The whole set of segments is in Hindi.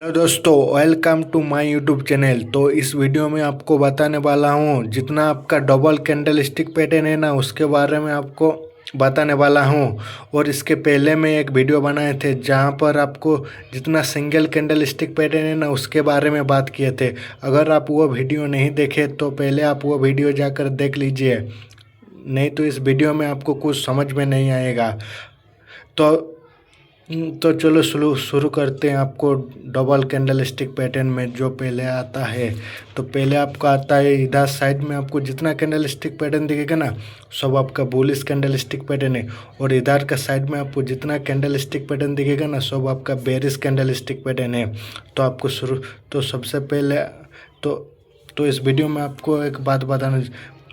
हेलो दोस्तों, welcome to my YouTube channel. तो इस वीडियो में आपको बताने वाला हूँ जितना आपका डबल कैंडल स्टिक पैटर्न है ना उसके बारे में आपको बताने वाला हूँ। और इसके पहले मैं एक वीडियो बनाए थे जहाँ पर आपको जितना सिंगल कैंडल स्टिक पैटर्न है ना उसके बारे में बात किए थे। अगर आप वो वीडियो नहीं देखे तो पहले आप वो वीडियो जाकर देख लीजिए, नहीं तो इस वीडियो में आपको कुछ समझ में नहीं आएगा। तो चलो शुरू शुरू करते हैं। आपको डबल कैंडल स्टिक पैटर्न में जो पहले आता है, तो पहले आपको आता है इधर साइड में आपको जितना कैंडल स्टिक पैटर्न दिखेगा ना सब आपका बुलिश कैंडल स्टिक पैटर्न है। और इधर का साइड में आपको जितना कैंडल स्टिक पैटर्न दिखेगा ना सब आपका बेरिश कैंडल स्टिक पैटर्न है। तो आपको तो सबसे पहले तो इस वीडियो में आपको एक बात बताना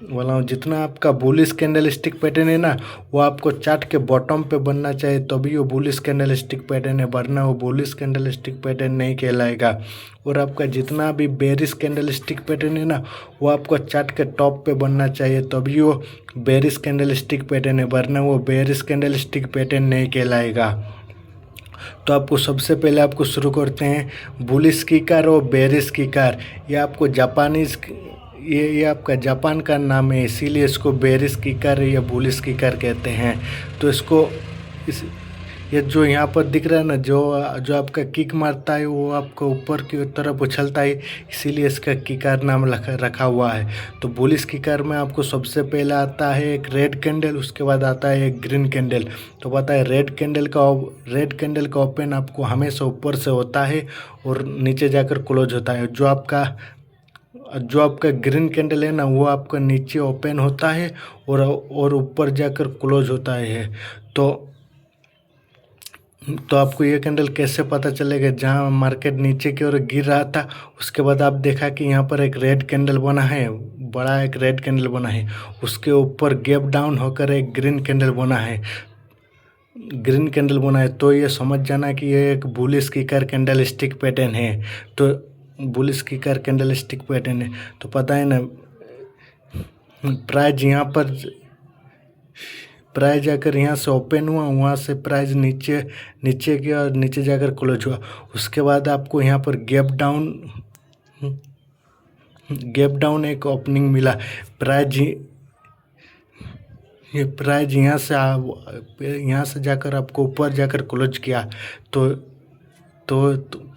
वाला हूँ, जितना आपका बुलिश कैंडल स्टिक पैटर्न है ना वो आपको चार्ट के बॉटम पे बनना चाहिए, तभी वो बुलिश कैंडल स्टिक पैटर्न है, वरना वो बुलिश कैंडल स्टिक पैटर्न नहीं कहलाएगा। और आपका जितना भी बेरिश कैंडल स्टिक पैटर्न है ना वो आपको चार्ट के टॉप पे बनना चाहिए, तभी वो बेरिश कैंडल स्टिक पैटर्न है, वरना वो बेरिश कैंडल स्टिक पैटर्न नहीं कहलाएगा। तो आपको सबसे पहले आपको शुरू करते हैं बुलिश की कार और बेरिश की कार। ये आपको जापानीज ये आपका जापान का नाम है, इसीलिए इसको बेरिश कीकर या बुलिश कीकर कहते हैं। तो इसको ये जो यहाँ पर दिख रहा है ना जो आपका किक मारता है वो आपको ऊपर की तरफ उछलता है, इसीलिए इसका कीकर नाम रखा हुआ है। तो बुलिश कीकर में आपको सबसे पहले आता है एक रेड कैंडल, उसके बाद आता है एक ग्रीन कैंडल। तो पता है रेड कैंडल का ओपन आपको हमेशा ऊपर से होता है और नीचे जाकर क्लोज होता है। जो आपका ग्रीन कैंडल है ना वो आपका नीचे ओपन होता है और ऊपर जाकर क्लोज होता है। तो आपको ये कैंडल कैसे पता चलेगा? जहाँ मार्केट नीचे की ओर गिर रहा था उसके बाद आप देखा कि यहाँ पर एक रेड कैंडल बना है, बड़ा एक रेड कैंडल बना है, उसके ऊपर गैप डाउन होकर एक ग्रीन कैंडल बना है, तो ये समझ जाना कि ये एक बुलिश कीकर कैंडल स्टिक पैटर्न है। तो बुलिश कीकर कैंडल स्टिक पैटर्न है तो पता है ना प्राइस जाकर यहाँ से ओपन हुआ, वहाँ से प्राइस नीचे गया और नीचे जाकर क्लोज हुआ। उसके बाद आपको यहाँ पर गैप डाउन एक ओपनिंग मिला। प्राइस यहाँ से जाकर आपको ऊपर जाकर क्लोज किया। तो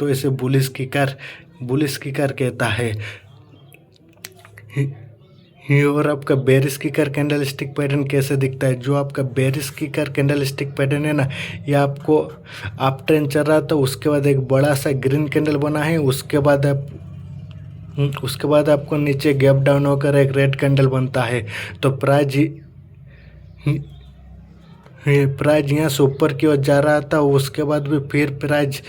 इसे बुलिश कीकर कहता है। और आपका बेरिश कीकर कैंडल स्टिक पैटर्न कैसे दिखता है? जो आपका बेरिश कीकर कैंडल स्टिक पैटर्न है ना ये आपको आप ट्रेंड चल रहा था, उसके बाद एक बड़ा सा ग्रीन कैंडल बना है, उसके बाद आपको नीचे गैप डाउन होकर एक रेड कैंडल बनता है। तो प्राइस यहाँ से ऊपर की ओर जा रहा था, उसके बाद भी फिर प्राइस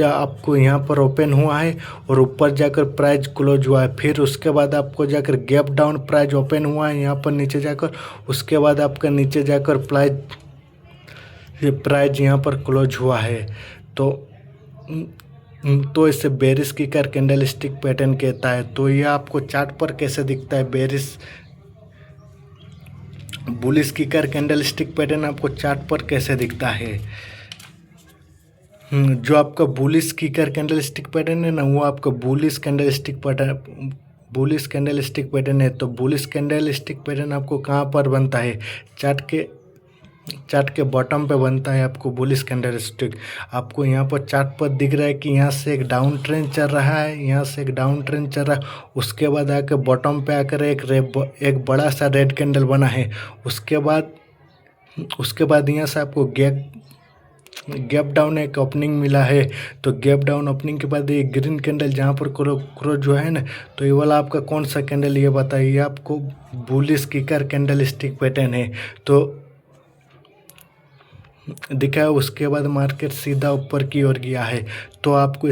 आपको यहाँ पर ओपन हुआ है और ऊपर जाकर प्राइस क्लोज हुआ है। फिर उसके बाद आपको जाकर गैप डाउन प्राइस ओपन हुआ है यहाँ पर नीचे जाकर, उसके बाद आपका नीचे जाकर प्राइस यहाँ पर क्लोज हुआ है। तो इसे बेरिश कीकर कैंडल स्टिक पैटर्न कहता है। तो यह आपको चार्ट पर कैसे दिखता है? बुलिश कीकर कैंडल स्टिक पैटर्न आपको चार्ट पर कैसे दिखता है? जो आपका बुलिश कीकर कैंडल स्टिक पैटर्न है ना वो आपका बुलिश कैंडल स्टिक पैटर्न है। तो बुलिश कैंडल स्टिक पैटर्न आपको कहाँ पर बनता है? चार्ट के बॉटम पे बनता है आपको बुलिश कैंडल स्टिक। आपको यहाँ पर चार्ट पर दिख रहा है कि यहाँ से एक डाउन ट्रेंड चल रहा है, उसके बाद आकर बॉटम पे आकर एक बड़ा सा रेड कैंडल बना है। उसके बाद यहाँ से आपको गैप डाउन एक ओपनिंग मिला है। तो गैप डाउन ओपनिंग के बाद ये ग्रीन कैंडल जहाँ पर क्लोज जो है ना, तो ये वाला आपका कौन सा कैंडल ये बताइए? आपको बुलिश कीकर कैंडल स्टिक पैटर्न है। तो दिखा है, उसके बाद मार्केट सीधा ऊपर की ओर गया है। तो आपको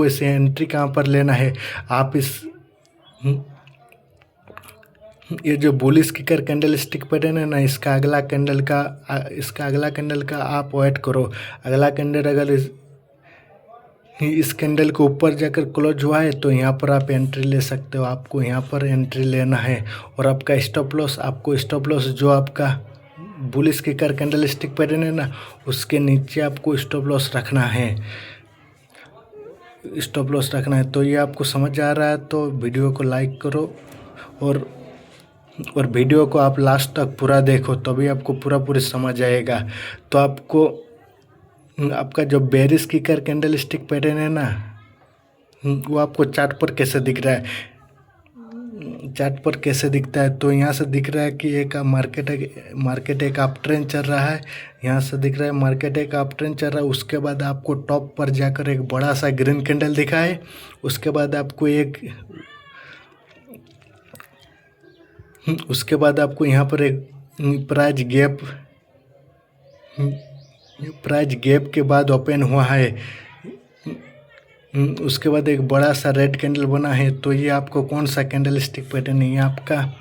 इसे एंट्री कहाँ पर लेना है? आप ये जो बुलिश कीकर कैंडल स्टिक पैटर्न है ना इसका अगला कैंडल का आप वेट करो। अगला कैंडल अगर इस कैंडल के ऊपर जाकर क्लोज हुआ है तो यहाँ पर आप एंट्री ले सकते हो। आपको यहाँ पर एंट्री लेना है। और आपका स्टॉप लॉस जो आपका bullish kicker candle stick pattern है ना, उसके नीचे आपको स्टॉप लॉस रखना है, स्टॉप लॉस रखना है। तो ये आपको समझ आ रहा है तो वीडियो को लाइक करो और वीडियो को आप लास्ट तक पूरा देखो, तभी आपको पूरी समझ आएगा। तो आपको आपका जो bearish kicker candle stick pattern है ना, वो आपको चार्ट पर कैसे दिख रहा है, चार्ट पर कैसे दिखता है। तो यहाँ से दिख रहा है कि एक मार्केट एक अप ट्रेंड चल रहा है, यहाँ से दिख रहा है मार्केट एक अप ट्रेंड चल रहा है। उसके बाद आपको टॉप पर जाकर एक बड़ा सा ग्रीन कैंडल दिखा है, उसके बाद आपको यहाँ पर एक प्राइस गैप के बाद ओपन हुआ है, उसके बाद एक बड़ा सा रेड कैंडल बना है। तो ये आपको कौन सा कैंडल स्टिक पैटर्न है, ये आपका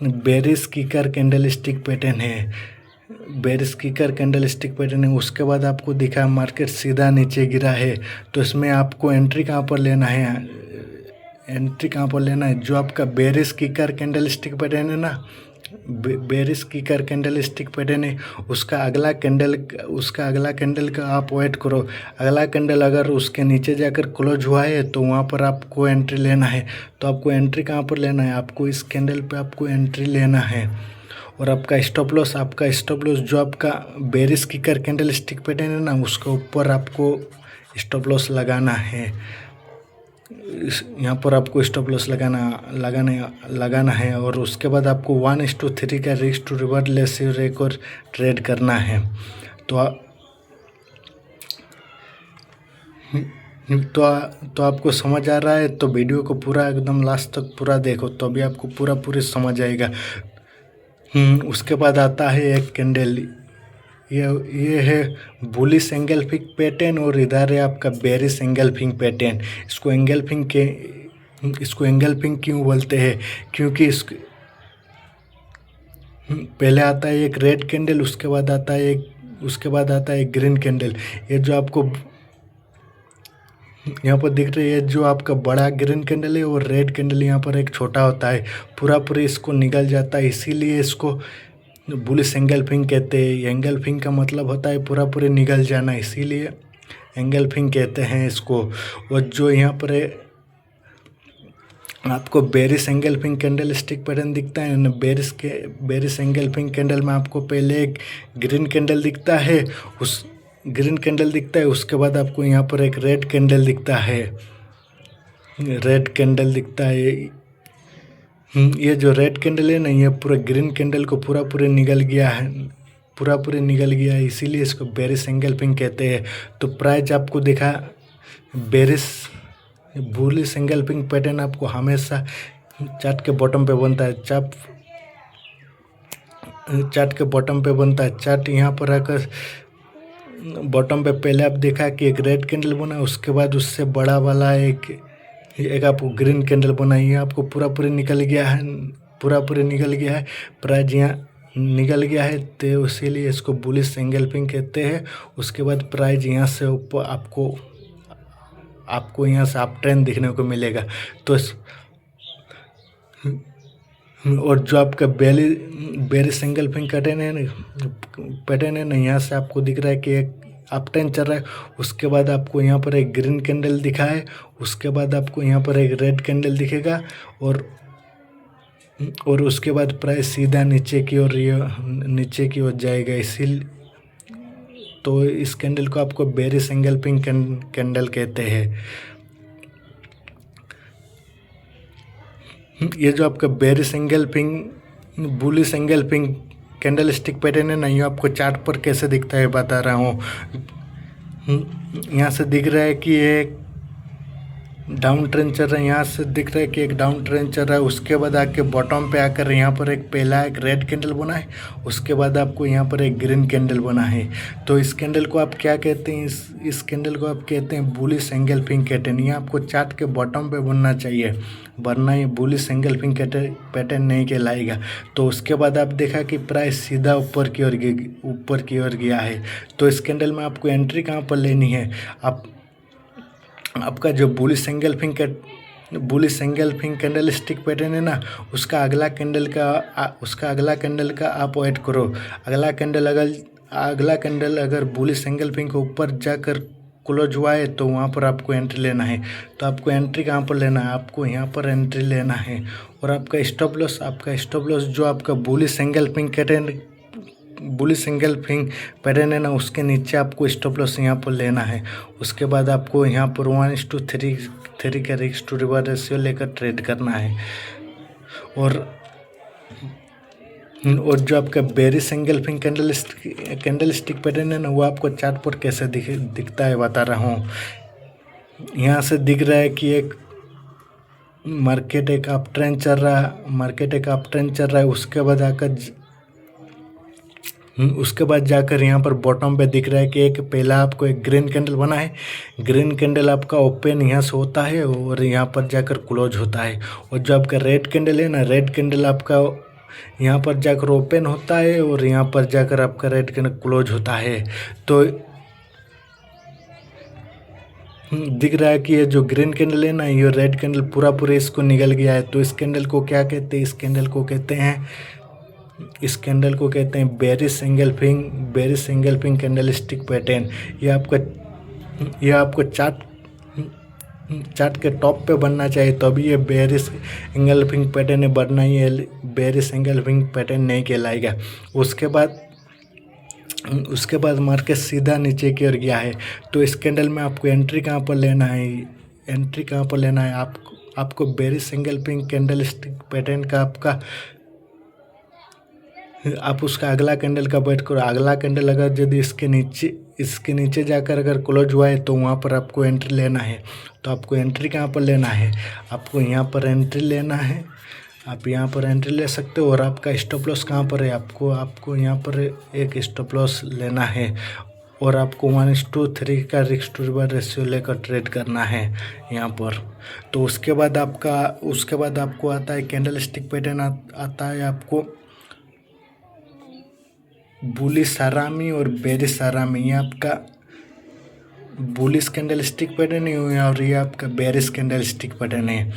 bearish kicker candle stick pattern है, bearish kicker candle stick pattern है। उसके बाद आपको दिखा मार्केट सीधा नीचे गिरा है, तो इसमें आपको एंट्री कहाँ पर लेना है, एंट्री कहाँ पर लेना है। जो आपका bearish kicker candle stick pattern है ना, bearish kicker candle stick pattern है, उसका अगला कैंडल का आप वेट करो। अगला कैंडल अगर उसके नीचे जाकर क्लोज हुआ है तो वहाँ पर आपको एंट्री लेना है। तो आपको एंट्री कहाँ पर लेना है, आपको इस कैंडल पे आपको एंट्री लेना है। और आपका स्टॉप लॉस जो आपका bearish kicker candle stick pattern है ना, उसके ऊपर आपको स्टॉप लॉस लगाना है। यहाँ पर आपको स्टॉप लॉस लगाना है। और उसके बाद आपको 1:3 का रिस्क टू रिवर्स रेशियो एक और ट्रेड करना है। तो आपको समझ आ रहा है तो वीडियो को पूरा एकदम लास्ट तक पूरा देखो, तो अभी आपको पूरी समझ आएगा। उसके बाद आता है एक कैंडल, ये है बुलिश एंगल्फिंग पैटर्न और इधर है आपका बेरिश एंगल्फिंग पैटर्न। इसको एंगल्फिंग क्यों बोलते हैं, क्योंकि पहले आता है एक रेड कैंडल, उसके बाद आता है एक ग्रीन कैंडल। ये जो आपको यहाँ पर दिख रही है, जो आपका बड़ा ग्रीन कैंडल है और रेड कैंडल यहाँ पर एक छोटा होता है, पूरा इसको निकल जाता है, इसीलिए इसको बुलिश एंगल्फिंग कहते हैं। एंगल्फिंग का मतलब होता है पूरे निकल जाना, इसीलिए एंगल्फिंग कहते हैं इसको। और जो यहाँ पर है आपको bearish engulfing candle stick pattern दिखता है ना, बेरिश एंगल्फिंग कैंडल में आपको पहले एक ग्रीन कैंडल दिखता है, उसके बाद आपको यहाँ पर एक रेड कैंडल दिखता है, ये जो रेड कैंडल है ना, ये पूरा ग्रीन कैंडल को पूरा निकल गया है, इसीलिए इसको बेरिश एंगल्फिंग कहते हैं। तो प्राइस आपको दिखा बुलिश एंगल्फिंग पैटर्न आपको हमेशा चार्ट के बॉटम पे बनता है, चार्ट यहाँ पर आकर बॉटम पे पहले आप देखा कि एक रेड कैंडल बना, उसके बाद उससे बड़ा वाला एक आपको ग्रीन कैंडल बना, ये आपको पूरा निकल गया है, प्राइस यहाँ निकल गया है, तो इसीलिए इसको बुलिश एंगल्फिंग कहते हैं। उसके बाद प्राइस यहाँ से ऊपर आपको यहाँ से अप ट्रेंड दिखने को मिलेगा। तो और जो आपका बेरिश एंगल्फिंग पैटर्न है ना, यहाँ से आपको दिख रहा है कि एक अप ट्रेंड चल रहा है, उसके बाद आपको यहाँ पर एक ग्रीन कैंडल दिखा है, उसके बाद आपको यहाँ पर एक रेड कैंडल दिखेगा और उसके बाद प्राइस सीधा नीचे की ओर जाएगा। इसीलिए तो इस कैंडल को आपको बेरिश एंगल्फिंग कैंडल कहते हैं। ये जो आपका bearish engulfing bullish engulfing candle stick pattern है ना, ये आपको चार्ट पर कैसे दिखता है बता रहा हूँ। यहाँ से दिख रहा है कि एक डाउन ट्रेंड चल रहा है, यहाँ से दिख रहा है कि एक डाउन ट्रेंड चल रहा है, उसके बाद आके बॉटम पे आकर यहाँ पर पहला एक रेड कैंडल बना है, उसके बाद आपको यहाँ पर एक ग्रीन कैंडल बना है। तो इस कैंडल को आप क्या कहते हैं, इस कैंडल को आप कहते हैं बुलिश एंगल्फिंग पैटर्न। ये आपको चार्ट के बॉटम पे बनना चाहिए, वरना ये बुलिश एंगल्फिंग पैटर्न नहीं कहलाएगा। तो उसके बाद आप देखा कि प्राइस सीधा ऊपर की ओर गया है। तो इस कैंडल में आपको एंट्री कहाँ पर लेनी है, आपका जो bullish engulfing bullish engulfing candle stick pattern है ना, उसका अगला कैंडल का आप वेट करो। अगला कैंडल अगर बुलिश एंगल्फिंग के ऊपर जाकर क्लोज हुआ है तो वहाँ पर आपको एंट्री लेना है। तो आपको एंट्री कहाँ पर लेना है, आपको यहाँ पर एंट्री लेना है। और आपका स्टॉप लॉस जो आपका बुलिश एंगल्फिंग पैटर्न है ना, उसके नीचे आपको स्टॉप लॉस यहाँ पर लेना है। उसके बाद आपको यहाँ पर 1:3 का रिस्क टू रिवॉर्ड रेशियो लेकर ट्रेड करना है। और जो आपका bearish engulfing candle stick pattern है ना, वो आपको चार्ट पर कैसे दिखता है बता रहा हूँ। यहाँ से दिख रहा है कि एक मार्केट एक अप ट्रेंड चल रहा है। उसके बाद जाकर यहाँ पर बॉटम पे दिख रहा है कि एक पहला आपको एक ग्रीन कैंडल बना है। ग्रीन कैंडल आपका ओपन यहाँ से होता है और यहाँ पर जाकर क्लोज होता है। और जो आपका रेड कैंडल है ना, रेड कैंडल आपका यहाँ पर जाकर ओपन होता है और यहाँ पर जाकर आपका रेड कैंडल क्लोज होता है। तो दिख रहा है कि ये जो ग्रीन कैंडल है ना, ये रेड कैंडल पूरा इसको निकल गया है। तो इस कैंडल को क्या कहते हैं, इस कैंडल को कहते हैं bearish engulfing candle stick pattern. ये आपको चार्ट के टॉप पे बनना चाहिए, तो अभी ये बेरिश एंगल्फिंग पैटर्न है, बनना ये बेरिश एंगल्फिंग पैटर्न नहीं कहलाएगा। उसके बाद मार्केट सीधा नीचे की ओर गया है। तो इस कैंडल में आपको एंट्री कहाँ पर लेना है, आपको bearish engulfing candle stick pattern का आप उसका अगला कैंडल का वेट करो। अगला कैंडल अगर यदि इसके नीचे जाकर अगर क्लोज हुआ है तो वहाँ पर आपको एंट्री लेना है। तो आपको एंट्री कहाँ पर लेना है, आपको यहाँ पर एंट्री लेना है। आप यहाँ पर एंट्री ले सकते हो। और आपका स्टॉप लॉस कहाँ पर है, आपको यहाँ पर एक स्टॉप लॉस लेना है। और आपको 1:3 का रिस्क टू रिवॉर्ड रेशियो लेकर ट्रेड करना है यहाँ पर। तो उसके बाद आपको आता है कैंडल स्टिक पैटर्न आता है आपको बुलिश हरामी और बेरिश हरामी। ये आपका बुलिश कैंडल स्टिक पैटर्न है और ये आपका बेरिश कैंडल स्टिक पैटर्न है।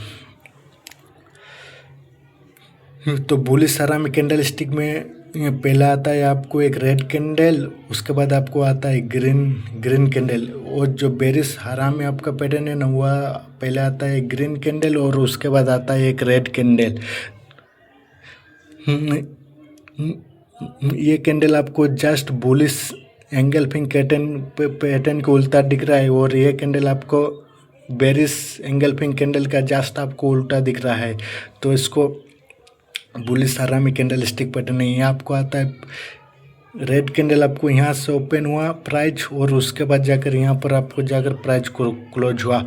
तो बुलिश हरामी कैंडल स्टिक में पहला आता है आपको एक रेड कैंडल, उसके बाद आपको आता है ग्रीन कैंडल। और जो बेरिश हरामी आपका पैटर्न है ना, वह पहले आता है ग्रीन कैंडल और उसके बाद आता है एक रेड कैंडल। ये कैंडल आपको जस्ट बुलिश एंगल्फिंग पैटर्न को उल्टा दिख रहा है और ये कैंडल आपको बेरिश एंगल्फिंग कैंडल का जस्ट आपको उल्टा दिख रहा है। तो इसको बुलिश हरामी कैंडल स्टिक पैटर्न नहीं है। आपको आता है रेड कैंडल, आपको यहाँ से ओपन हुआ प्राइस और उसके बाद जाकर यहाँ पर आपको जाकर प्राइस क्लोज हुआ।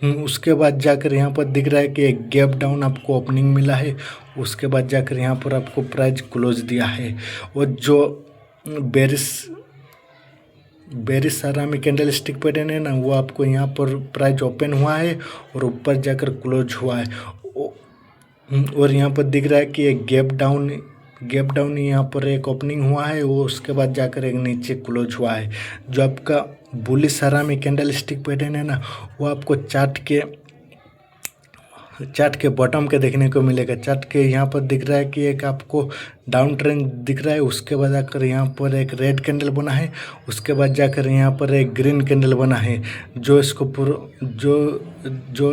उसके बाद जाकर यहाँ पर दिख रहा है कि एक गैप डाउन आपको ओपनिंग मिला है। उसके बाद जाकर यहाँ पर आपको प्राइस क्लोज दिया है। और जो बेरिश हरामी कैंडल स्टिक पैटर्न है ना, वो आपको यहाँ पर प्राइस ओपन हुआ है और ऊपर जाकर क्लोज हुआ है। और यहाँ पर दिख रहा है कि एक गैप डाउन यहाँ पर एक ओपनिंग हुआ है, वो उसके बाद जाकर एक नीचे क्लोज हुआ है। जो आपका बुलिश हरामी कैंडल स्टिक पैटर्न है ना, वो आपको चार्ट के बॉटम के देखने को मिलेगा। चार्ट के यहाँ पर दिख रहा है कि एक आपको डाउन ट्रेंड दिख रहा है। उसके बाद आकर यहाँ पर एक रेड कैंडल बना है, उसके बाद जाकर यहाँ पर एक ग्रीन कैंडल बना है। जो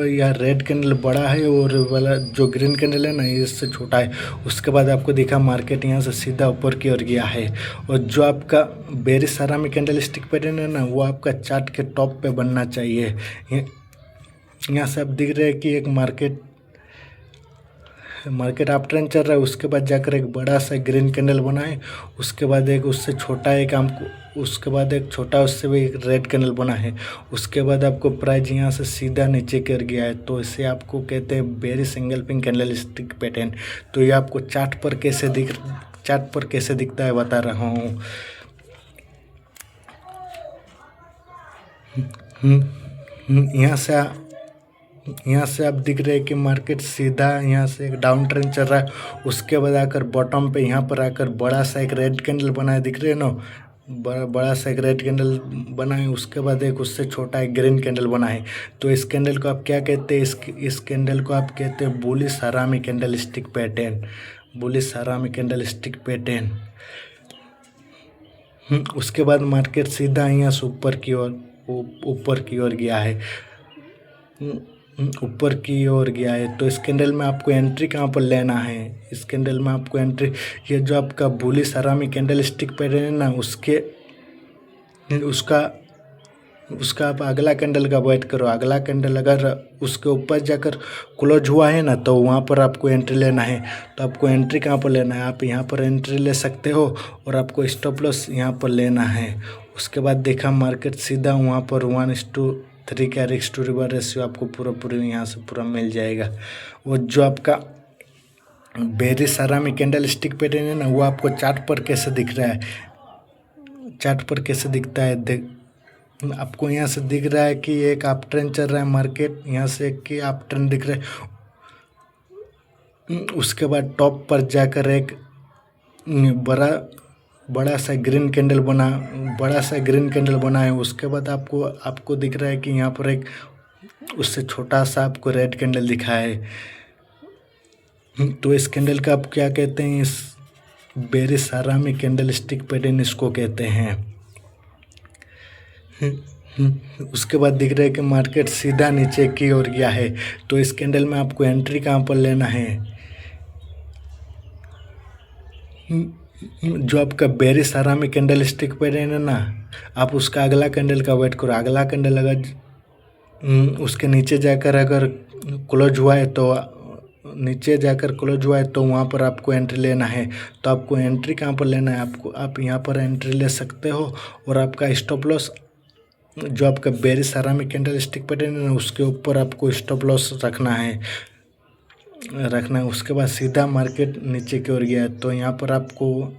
यह रेड कैंडल बड़ा है और वाला जो ग्रीन कैंडल है ना, इससे छोटा है। उसके बाद आपको दिखा मार्केट यहाँ से सीधा ऊपर की ओर गया है। और जो आपका बेरिश हरामी कैंडल स्टिक पैटर्न है ना, वो आपका चार्ट के टॉप पे बनना चाहिए। यहाँ से आप दिख रहे हैं कि एक मार्केट अप ट्रेंड चल रहा है। उसके बाद जाकर एक बड़ा सा ग्रीन कैंडल बना है, उसके बाद एक उससे छोटा उसके बाद एक छोटा उससे भी एक रेड कैंडल बना है। उसके बाद आपको प्राइस यहाँ से सीधा नीचे गिर गया है। तो इसे आपको कहते हैं bearish engulfing candle stick pattern. तो ये आपको चार्ट पर कैसे दिखता है बता रहा हूँ। यहाँ से आप दिख रहे हैं कि मार्केट सीधा यहाँ से एक डाउन ट्रेंड चल रहा है। उसके बाद आकर बॉटम पे यहाँ पर आकर बड़ा सा एक रेड कैंडल बना है, दिख रहे हैं ना। बड़ा सा एक रेड कैंडल बना है, उसके बाद एक उससे छोटा एक ग्रीन कैंडल बना है। तो इस कैंडल को आप क्या कहते हैं? इस कैंडल को आप कहते हैं बुलिश हरामी कैंडल स्टिक पैटर्न, बुलिश हरामी कैंडल स्टिक पैटर्न। उसके बाद मार्केट सीधा यहाँ से ऊपर की ओर गया है, ऊपर की ओर गया है। तो इस कैंडल में आपको एंट्री कहाँ पर लेना है? इस कैंडल में आपको एंट्री, ये जो आपका बुलिश हरामी कैंडल स्टिक पैटर्न है ना, उसका आप अगला कैंडल का वेट करो। अगला कैंडल अगर उसके ऊपर जाकर क्लोज हुआ है ना, तो वहाँ पर आपको एंट्री लेना है। तो आपको एंट्री कहाँ पर लेना है? आप यहाँ पर एंट्री ले सकते हो और आपको स्टॉप लॉस यहाँ पर लेना है। उसके बाद देखा मार्केट सीधा वहाँ पर 1:3 का रिस्क टू रिवॉर्ड रेशियो आपको पूरा यहाँ से पूरा मिल जाएगा। वो जो आपका बेरिश हरामी कैंडल स्टिक पैटर्न है ना, वो आपको चार्ट पर कैसे दिख रहा है? चार्ट पर कैसे दिखता है? आपको यहाँ से दिख रहा है कि एक अप ट्रेंड चल रहा है मार्केट, यहाँ से एक की अप ट्रेंड दिख रहा है। उसके बाद टॉप पर जाकर एक बड़ा सा ग्रीन कैंडल बना है। उसके बाद आपको दिख रहा है कि यहाँ पर एक उससे छोटा सा आपको रेड कैंडल दिखा है। तो इस कैंडल का आप क्या कहते हैं? इस बेरिश हरामी कैंडल स्टिक पैटर्न इसको कहते हैं। उसके बाद दिख रहा है कि मार्केट सीधा नीचे की ओर गया है। तो इस कैंडल में आपको एंट्री कहाँ पर लेना है? जो आपका बेरिश हरामी कैंडल स्टिक पैटर्न है ना, आप उसका अगला कैंडल का वेट करो। अगला कैंडल अगर उसके नीचे जाकर अगर क्लोज हुआ है तो वहाँ पर आपको एंट्री लेना है। तो आपको एंट्री कहाँ पर लेना है? आप यहाँ पर एंट्री ले सकते हो और आपका स्टॉप लॉस जो आपका बेरिश हरामी कैंडल स्टिक पैटर्न है ना, उसके ऊपर आपको स्टॉप लॉस रखना है। उसके बाद सीधा मार्केट नीचे की ओर गया है, तो यहाँ पर आपको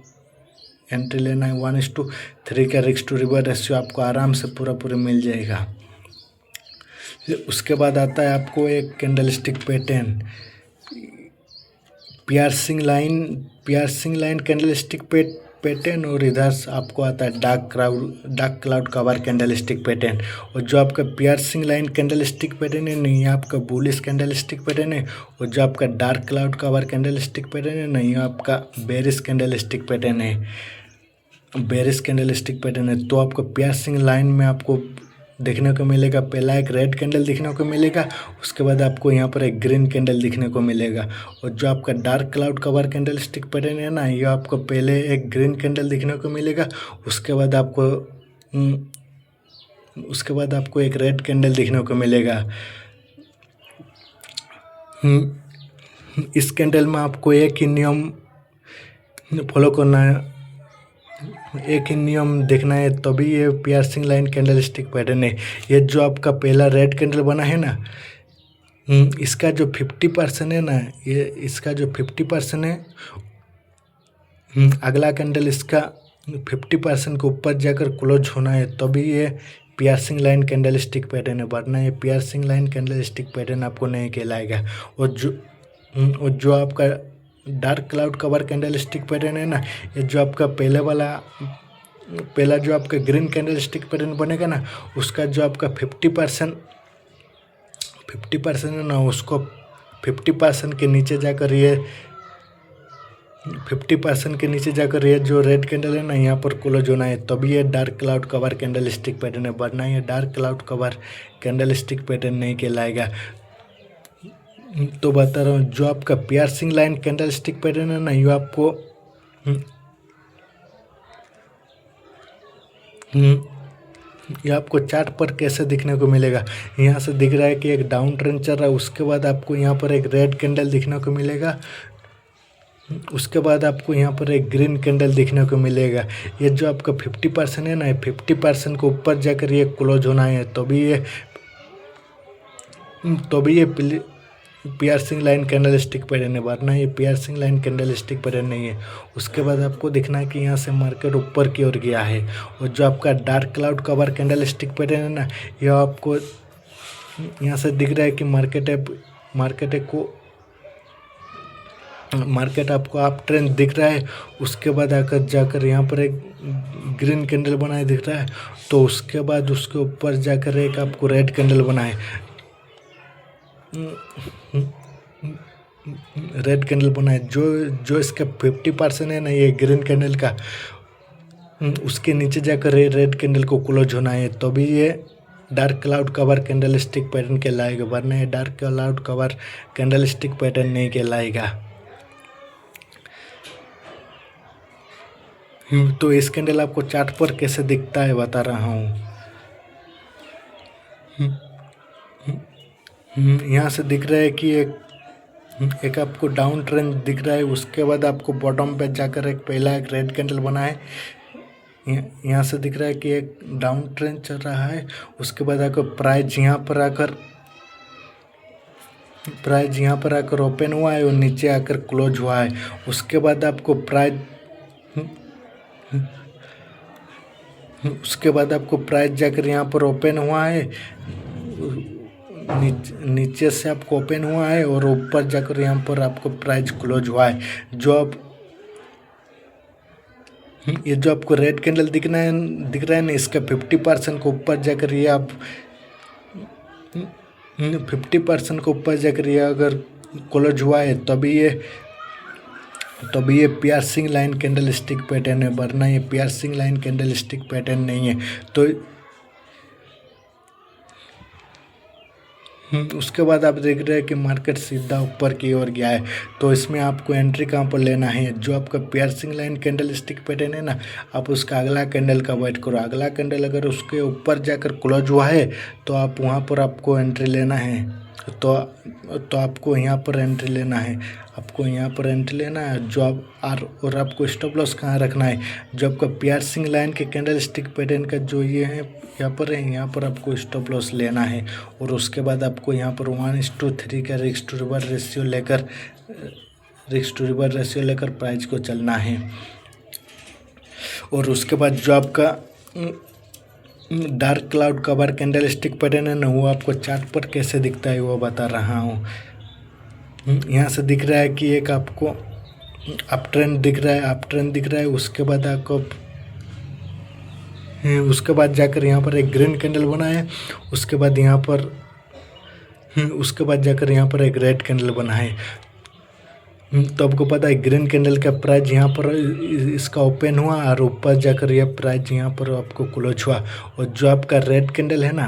एंट्री लेना है। 1:3 का रिस्क टू रिवॉर्ड रेशियो आपको आराम से पूरा मिल जाएगा। उसके बाद आता है आपको एक candle stick pattern, piercing line candle stick pattern, और इधर से आपको आता है dark cloud cover candle stick pattern. और जो आपका piercing line candle stick pattern है नहीं, आपका बुलिश कैंडल स्टिक पैटर्न है। और जो आपका dark cloud cover candle stick pattern है नहीं, आपका बेरिश कैंडल स्टिक पैटर्न है। तो आपको पियर्सिंग लाइन में आपको देखने को मिलेगा, पहला एक रेड कैंडल देखने को मिलेगा, उसके बाद आपको यहाँ पर एक ग्रीन कैंडल दिखने को मिलेगा। और जो आपका dark cloud cover candle stick pattern है ना, ये आपको पहले एक ग्रीन कैंडल दिखने को मिलेगा, उसके बाद आपको एक रेड कैंडल दिखने को मिलेगा। इस कैंडल में आपको एक ही नियम फॉलो करना है, एक ही नियम देखना है, तभी ये piercing line candle stick pattern है। ये जो आपका पहला रेड कैंडल बना है ना, इसका जो 50% है ना, ये इसका जो 50% है, अगला कैंडल इसका 50% के ऊपर जाकर क्लोज होना है, तभी ये piercing line candle stick pattern है, वरना ये piercing line candle stick pattern आपको नहीं कहलाएगा। और जो आपका dark cloud cover candle stick pattern है ना, ये जो आपका पहला जो आपका ग्रीन कैंडल स्टिक पैटर्न बनेगा ना, उसका जो आपका 50% है ना, उसको 50% के नीचे जाकर ये जो रेड कैंडल है ना, यहाँ पर क्लोज होना है, तभी ये dark cloud cover candle stick pattern है, वरना ये dark cloud cover candle stick pattern नहीं कहलाएगा। तो बता रहा हूँ, जो आपका piercing line candle stick pattern है ना, ये आपको ये आपको चार्ट पर कैसे दिखने को मिलेगा? यहाँ से दिख रहा है कि एक डाउन ट्रेंड चल रहा है, उसके बाद आपको यहाँ पर एक रेड कैंडल दिखने को मिलेगा, उसके बाद आपको यहाँ पर एक ग्रीन कैंडल दिखने को मिलेगा। ये जो आपका 50% है ना, 50% को ऊपर जाकर ये क्लोज होना है, तभी ये piercing line candle stick pattern है, वरना ये piercing line candle stick pattern नहीं है। उसके बाद आपको देखना है कि यहाँ से मार्केट ऊपर की ओर गया है। और जो आपका dark cloud cover candle stick pattern है ना, यह आपको यहाँ से दिख रहा है कि मार्केट को मार्केट आपको आप ट्रेंड दिख रहा है, उसके बाद आकर जाकर यहाँ पर एक ग्रीन कैंडल बनाए दिख रहा है, तो उसके बाद उसके ऊपर जाकर एक आपको रेड कैंडल बनाए, रेड कैंडल बनाए। जो जो इसका 50% है ना ये ग्रीन कैंडल का, उसके नीचे जाकर रेड कैंडल को क्लोज होना है, तभी ये dark cloud cover candle stick pattern कहलाएगा, वरना ये dark cloud cover candle stick pattern नहीं कहलाएगा। तो इस कैंडल आपको चार्ट पर कैसे दिखता है बता रहा हूँ। यहाँ से दिख रहा है कि एक आपको डाउन ट्रेंड दिख रहा है, उसके बाद आपको बॉटम पे जाकर एक पहला एक रेड कैंडल बना है। यहाँ से दिख रहा है कि एक डाउन ट्रेंड चल रहा है, उसके बाद आपको प्राइस यहाँ पर आकर ओपन हुआ है और नीचे आकर क्लोज हुआ है। उसके बाद आपको प्राइस जाकर यहाँ पर ओपन हुआ है, नीचे से आपको ओपन हुआ है और ऊपर जाकर यहाँ पर आपको प्राइस क्लोज हुआ है। ये जो आपको रेड कैंडल दिख रहा है ना, इसका 50% को ऊपर जाकर ये आप 50% को ऊपर जाकर ये अगर क्लोज हुआ है तभी ये piercing line candle stick pattern है, वरना ये piercing line candle stick pattern नहीं है। तो उसके बाद आप देख रहे हैं कि मार्केट सीधा ऊपर की ओर गया है, तो इसमें आपको एंट्री कहाँ पर लेना है। जो आपका piercing line candle stick pattern है ना, आप उसका अगला कैंडल का वेट करो। अगला कैंडल अगर उसके ऊपर जाकर क्लोज हुआ है तो आप वहाँ पर आपको एंट्री लेना है। तो आपको यहाँ पर एंट्री लेना है, जो आप और आपको स्टॉप लॉस कहाँ रखना है। जो आपका पियर्सिंग लाइन के कैंडल स्टिक पैटर्न का जो ये है यहाँ पर आपको स्टॉप लॉस लेना है। और उसके बाद आपको यहाँ पर 1:3 का रिस्क टू रिवर्स रेशियो लेकर प्राइस को चलना है। और उसके बाद जो आपका dark cloud cover candle stick pattern है ना, वो आपको चार्ट पर कैसे दिखता है वो बता रहा हूँ। यहाँ से दिख रहा है कि एक आपको अप ट्रेंड दिख रहा है, उसके बाद जाकर यहाँ पर एक ग्रीन कैंडल बना है, उसके बाद जाकर यहाँ पर एक रेड कैंडल बना है। तो आपको पता है ग्रीन कैंडल का प्राइस यहाँ पर इसका ओपन हुआ और ऊपर जाकर यह प्राइस यहाँ पर आपको क्लोज हुआ। और जो आपका रेड कैंडल है ना,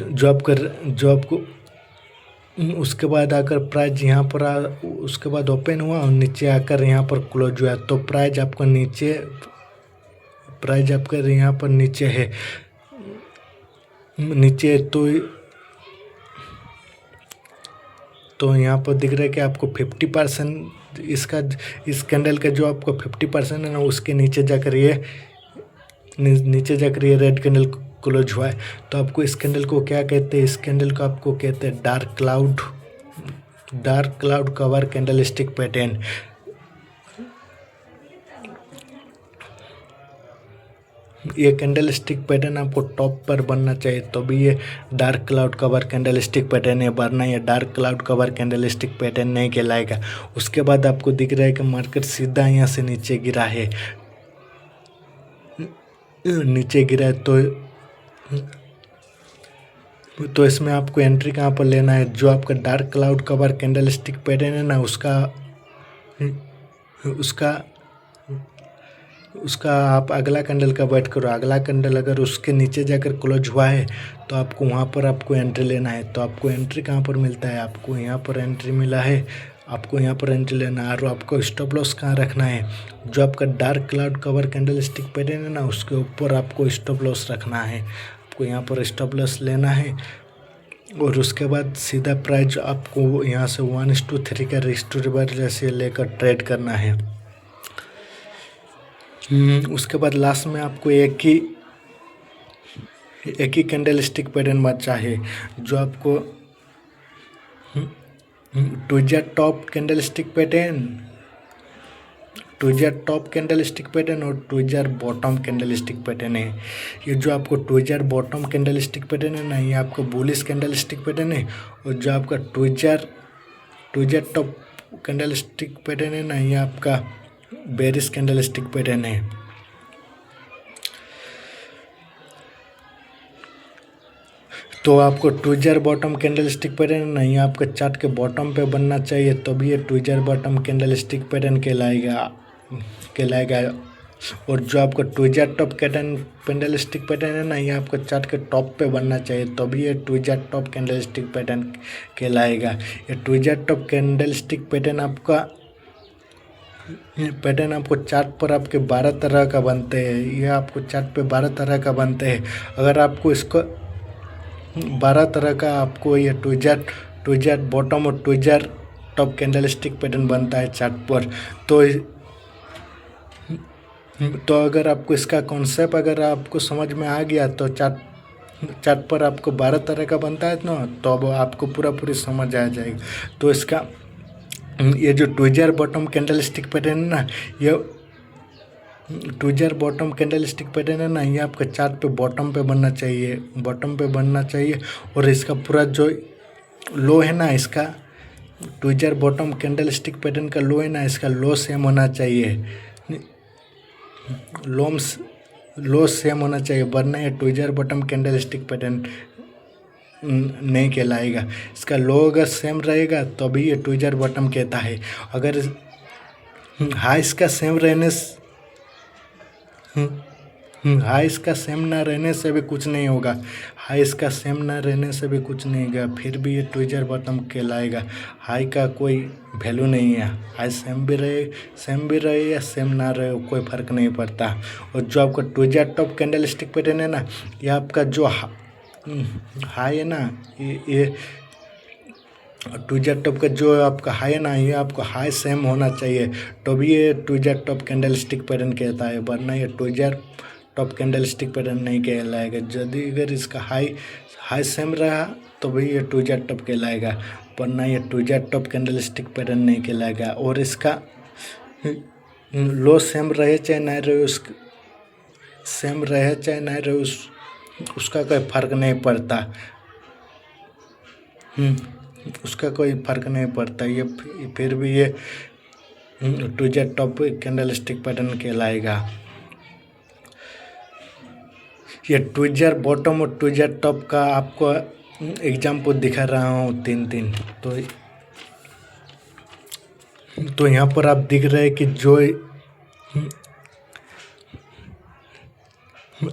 जो आपको उसके बाद आकर प्राइस यहाँ पर उसके बाद ओपन हुआ और नीचे आकर यहाँ पर क्लोज हुआ, तो प्राइस आपका यहाँ पर नीचे है, तो यहाँ पर दिख रहा है कि आपको 50% इस कैंडल का जो आपको 50% है ना, उसके नीचे जाकर ये रेड कैंडल क्लोज हुआ है। तो आपको इस कैंडल को क्या कहते हैं, इस कैंडल को आपको कहते हैं dark cloud cover candle stick pattern. ये कैंडल स्टिक पैटर्न आपको टॉप पर बनना चाहिए, तो भी ये dark cloud cover candle stick pattern है, वरना ये dark cloud cover candle stick pattern नहीं कहलाएगा। उसके बाद आपको दिख रहा है कि मार्केट सीधा यहाँ से नीचे गिरा है, तो इसमें आपको एंट्री कहाँ पर लेना है। जो आपका dark cloud cover candle stick pattern है ना, उसका आप अगला कैंडल का वेट करो। अगला कैंडल अगर उसके नीचे जाकर क्लोज हुआ है तो आपको वहाँ पर आपको एंट्री लेना है। तो आपको एंट्री कहाँ पर मिलता है, आपको यहाँ पर एंट्री मिला है, आपको यहाँ पर एंट्री लेना है। और आपको स्टॉप लॉस कहाँ रखना है, जो आपका dark cloud cover candle stick pattern है ना, उसके ऊपर आपको स्टॉप लॉस रखना है। आपको यहाँ पर स्टॉप लॉस लेना है और उसके बाद सीधा प्राइस आपको यहाँ से 1:3 का रिस्क टू रिवर्स रेशियो लेकर ट्रेड करना है। उसके बाद लास्ट में आपको एक ही कैंडल स्टिक पैटर्न बचा है, जो आपको tweezer top candle stick pattern और tweezer bottom candle stick pattern है। ये जो आपको tweezer bottom candle stick pattern है ना, ये आपको बुलिश कैंडल स्टिक पैटर्न है। और जो आपका tweezer tweezer top candle stick pattern है ना, ये आपका बेरिश कैंडल स्टिक पैटर्न है। तो आपको tweezer bottom candle stick pattern है ना, ये आपके चार्ट के बॉटम पे बनना चाहिए, तभी ये tweezer bottom candle stick pattern कहलाएगा। और जो आपका tweezer top candle stick pattern है ना, ये आपका चार्ट के टॉप पे बनना चाहिए, तभी ये tweezer top candle stick pattern कहलाएगा। ये tweezer top candle stick pattern आपको चार्ट पर आपके 12 तरह का बनते हैं। ये आपको चार्ट पे 12 तरह का बनते हैं। अगर आपको इसको 12 तरह का आपको ये ट्विजर बॉटम और tweezer top candle stick pattern बनता है चार्ट पर, तो अगर आपको इसका कॉन्सेप्ट अगर आपको समझ में आ गया तो चार्ट पर आपको 12 तरह का बनता है ना, तो अब आपको पूरी समझ आ जाएगी। तो इसका ये जो tweezer bottom candle stick pattern है ना, ये tweezer bottom candle stick pattern है ना, ये आपके चार्ट पे बॉटम पे बनना चाहिए। और इसका पूरा जो लो है ना, इसका tweezer bottom candle stick pattern का लो है ना, इसका लो सेम होना चाहिए, लो सेम होना चाहिए, वरना ये tweezer bottom candle stick pattern नहीं कहलाएगा। इसका लो अगर सेम रहेगा तो भी ये ट्विजर बॉटम कहता है। अगर हाई इसका सेम रहने हाई इसका सेम ना रहने से भी कुछ नहीं होगा, फिर भी ये ट्विजर बॉटम कहलाएगा। हाई का कोई वैल्यू नहीं है, हाई सेम भी रहे या सेम ना रहे, कोई फ़र्क नहीं पड़ता। और जो आपका tweezer top candle stick pattern है ना, ये आपका जो हाई है ना, ये ट्विजर टॉप का जो आपका हाई है ना, ये आपको हाई सेम होना चाहिए, तो भी ये tweezer top candle stick pattern कहता है, वरना ये tweezer top candle stick pattern नहीं कहलाएगा। यदि अगर इसका हाई सेम रहा तो भी ये ट्विजर टॉप कहलाएगा, वरना ये tweezer top candle stick pattern नहीं कहलाएगा। और इसका लो सेम रहे चाहे ना रहे, उसका कोई फ़र्क नहीं पड़ता, ये फिर भी ये tweezer top candle stick pattern कहलाएगा। ये ट्विजर बॉटम और ट्विजर टॉप का आपको एग्जाम्पल दिखा रहा हूँ तीन। तो यहाँ पर आप दिख रहे हैं कि जो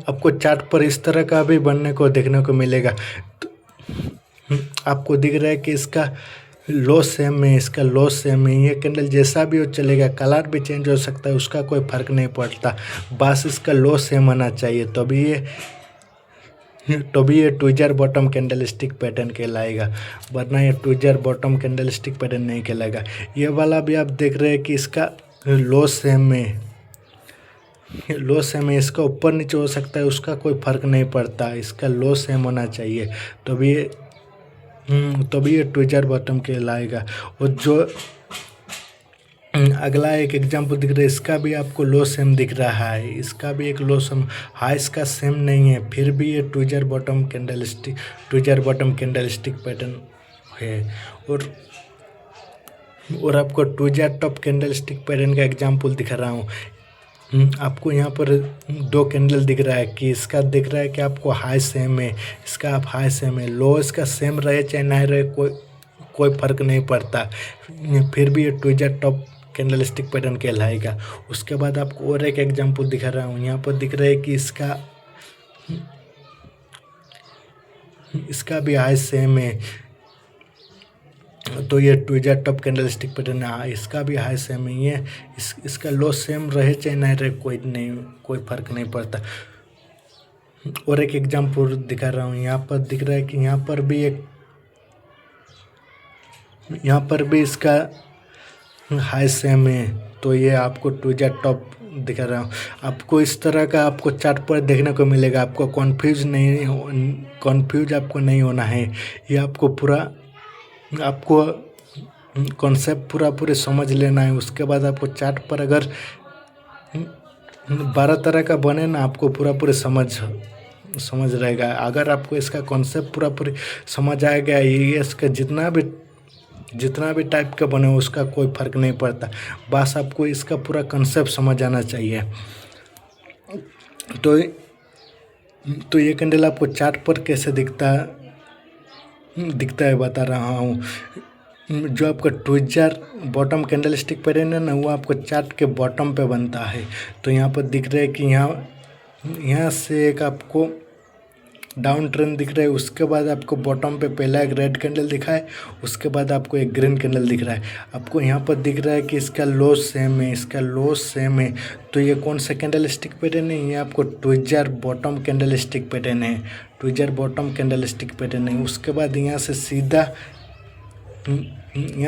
आपको चार्ट पर इस तरह का भी बनने को देखने को मिलेगा। तो आपको दिख रहा है कि इसका लो सेम है, ये कैंडल जैसा भी हो चलेगा, कलर भी चेंज हो सकता है, उसका कोई फ़र्क नहीं पड़ता, बस इसका लो सेम होना चाहिए, तभी ये tweezer bottom candle stick pattern कहलाएगा, वरना ये tweezer bottom candle stick pattern नहीं कहलाएगा। ये वाला भी आप देख रहे हैं कि इसका लो सेम है, इसका ऊपर नीचे हो सकता है, उसका कोई फ़र्क नहीं पड़ता, इसका लो सेम होना चाहिए, तभी ये ट्विजर बॉटम कहलाएगा। और जो अगला एक एग्जांपल दिख रहा है, इसका भी आपको लो सेम दिख रहा है, इसका भी एक लो सेम, हाई इसका सेम नहीं है, फिर भी ये tweezer bottom candle stick pattern है। और आपको tweezer top candle stick pattern का एग्जांपल दिखा रहा हूँ। आपको यहाँ पर 2 कैंडल दिख रहा है कि इसका दिख रहा है कि आपको हाई सेम है, इसका आप हाई सेम है, लो इसका सेम रहे चाहे ना रहे, कोई फ़र्क नहीं पड़ता, फिर भी ये tweezer top candle stick pattern कहलाएगा। उसके बाद आपको और एक एग्जांपल दिखा रहा हूँ, यहाँ पर दिख रहा है कि इसका भी हाई सेम है, तो ये tweezer top candle stick pattern है, इसका भी हाई सेम है, ये इसका लो सेम रहे चाहे ना रहे, कोई फ़र्क नहीं पड़ता। और एक एग्जांपल दिखा रहा हूँ, यहाँ पर दिख रहा है कि यहाँ पर भी इसका हाई सेम है, तो ये आपको ट्विजर टॉप दिखा रहा हूँ। आपको इस तरह का आपको चार्ट पर देखने को मिलेगा, आपको कंफ्यूज आपको नहीं होना है, ये आपको कॉन्सेप्ट पूरे समझ लेना है। उसके बाद आपको चार्ट पर अगर 12 तरह का बने ना, आपको पूरे समझ रहेगा। अगर आपको इसका कॉन्सेप्ट पूरी समझ आ गया, ये इसका जितना भी जितना भी टाइप का बने उसका कोई फ़र्क नहीं पड़ता, बस आपको इसका पूरा कंसेप्ट समझ आना चाहिए। तो ये कैंडल आपको चार्ट पर कैसे दिखता है बता रहा हूँ। जो आपका tweezer bottom candle stick pattern है ना, वो आपको चार्ट के बॉटम पे बनता है। तो यहाँ पर दिख रहा है कि यहाँ से एक आपको डाउन ट्रेंड दिख रहा है, उसके बाद आपको बॉटम पे पहला एक रेड कैंडल दिखा है, उसके बाद आपको एक ग्रीन कैंडल दिख रहा है। आपको यहाँ पर दिख रहा है कि इसका लो सेम है, इसका लो सेम है। तो ये कौन सा कैंडल स्टिक पैटर्न है? ये आपको tweezer bottom candle stick pattern है, tweezer bottom candle stick pattern है। उसके बाद यहाँ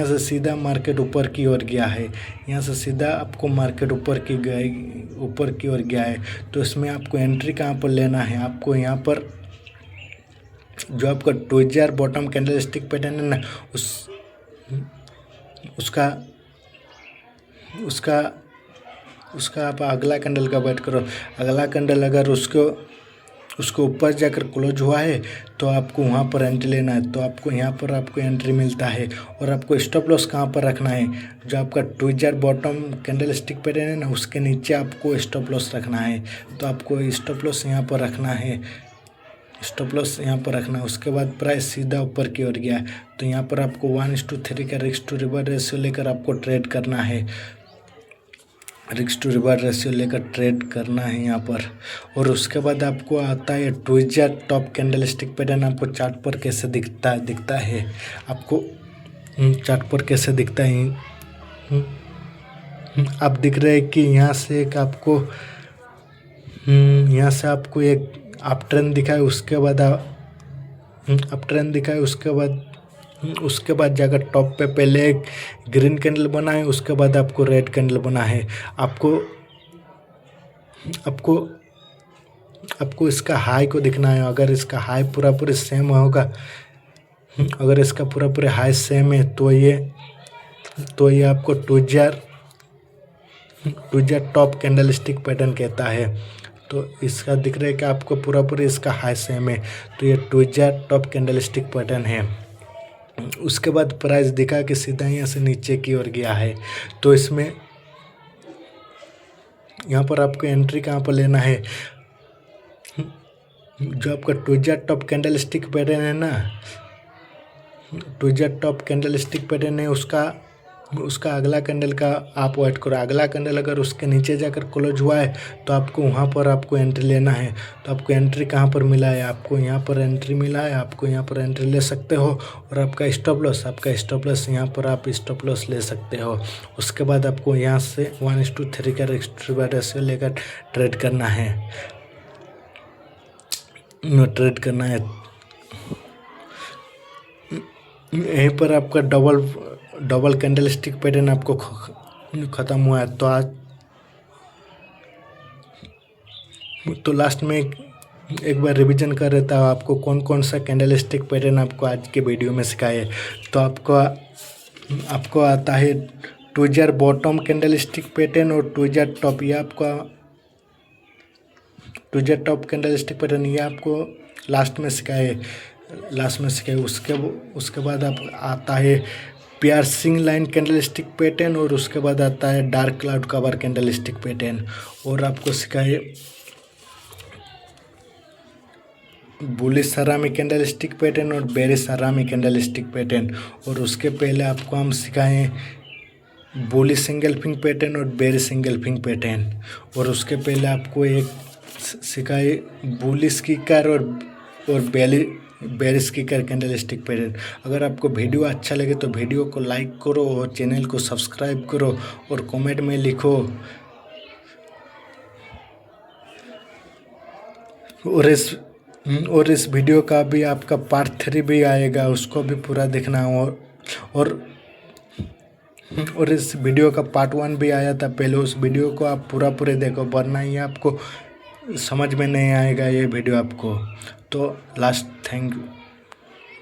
से सीधा मार्केट ऊपर की ओर गया है, यहाँ से सीधा आपको मार्केट ऊपर की ओर गया है। तो इसमें आपको एंट्री कहाँ पर लेना है? आपको यहाँ पर जो आपका tweezer bottom candle stick pattern है ना, उसका आप अगला कैंडल का वेट करो। अगला कैंडल अगर उसको ऊपर जाकर क्लोज हुआ है तो आपको वहाँ पर एंट्री लेना है। तो आपको यहाँ पर आपको एंट्री मिलता है। और आपको स्टॉप लॉस कहाँ पर रखना है? जो आपका tweezer bottom candle stick pattern है ना, उसके नीचे आपको स्टॉप लॉस रखना है। तो आपको स्टॉप लॉस यहाँ पर रखना है, स्टॉप लॉस यहाँ पर रखना है। उसके बाद प्राइस सीधा ऊपर की ओर गया, तो यहाँ पर आपको 1:3 का रिस्क टू रिवर्स रेशियो लेकर आपको ट्रेड करना है, रिस्क टू रिवर्स रेशियो लेकर ट्रेड करना है यहाँ पर। और उसके बाद आपको आता है tweezer top candle stick pattern. आपको चार्ट पर कैसे दिखता है आपको चार्ट पर कैसे दिखता है? आप दिख रहे हैं कि यहाँ से एक आपको यहाँ से आपको एक अप ट्रेंड दिखा है, उसके बाद अप ट्रेंड दिखा है, उसके बाद जाकर टॉप पे पहले एक ग्रीन कैंडल बना है, उसके बाद आपको रेड कैंडल बना है। आपको इसका हाई को दिखना है। अगर इसका हाई पूरा सेम होगा, अगर इसका पूरा हाई सेम है तो ये आपको tweezer top candle stick pattern कहता है। तो इसका दिख रहा है कि आपको पूरा इसका हाई सेम है, तो ये tweezer top candle stick pattern है। उसके बाद प्राइस दिखा कि सीधा यहाँ से नीचे की ओर गया है। तो इसमें यहाँ पर आपको एंट्री कहाँ पर लेना है? जो आपका tweezer top candle stick pattern है ना, tweezer top candle stick pattern है, उसका अगला कैंडल का आप वेट करो। अगला कैंडल अगर उसके नीचे जाकर क्लोज हुआ है तो आपको वहाँ पर आपको एंट्री लेना है। तो आपको एंट्री कहाँ पर मिला है? आपको यहाँ पर एंट्री मिला है, आपको यहाँ पर एंट्री ले सकते हो। और आपका स्टॉप लॉस यहाँ पर आप स्टॉप लॉस ले सकते हो। उसके बाद आपको यहाँ से 1:3 का रिस्क टू रिवर्स रेशियो लेकर ट्रेड करना है, यहीं पर आपका डबल कैंडल स्टिक पैटर्न आपको ख़त्म हुआ है। तो लास्ट में एक बार रिवीजन कर देता हूँ आपको कौन सा कैंडल स्टिक पैटर्न आपको आज के वीडियो में सिखाए। तो आपको आता है tweezer bottom candle stick pattern और ट्विजर टॉप। ये आपका tweezer top candle stick pattern ये आपको लास्ट में सिखाए। उसके बाद आप आता है piercing line candle stick pattern और उसके बाद आता है dark cloud cover candle stick pattern. और आपको सिखाए बुलिश सरामी कैंडल स्टिक पैटर्न और बेरिश सरामी कैंडल स्टिक पैटर्न। और उसके पहले आपको हम सिखाएं बुलिश सिंगल्फिंग पैटर्न और बेरिश सिंगल्फिंग पैटर्न। और उसके पहले आपको एक सिखाए बुलिश किकर और bearish kicker candle stick pattern. अगर आपको वीडियो अच्छा लगे तो वीडियो को लाइक करो और चैनल को सब्सक्राइब करो और कमेंट में लिखो। और इस वीडियो का भी आपका पार्ट 3 भी आएगा, उसको भी पूरा देखना। और इस वीडियो का पार्ट 1 भी आया था पहले, उस वीडियो को आप पूरे देखो, वरना ये आपको समझ में नहीं आएगा ये वीडियो आपको। तो लास्ट थैंक यू।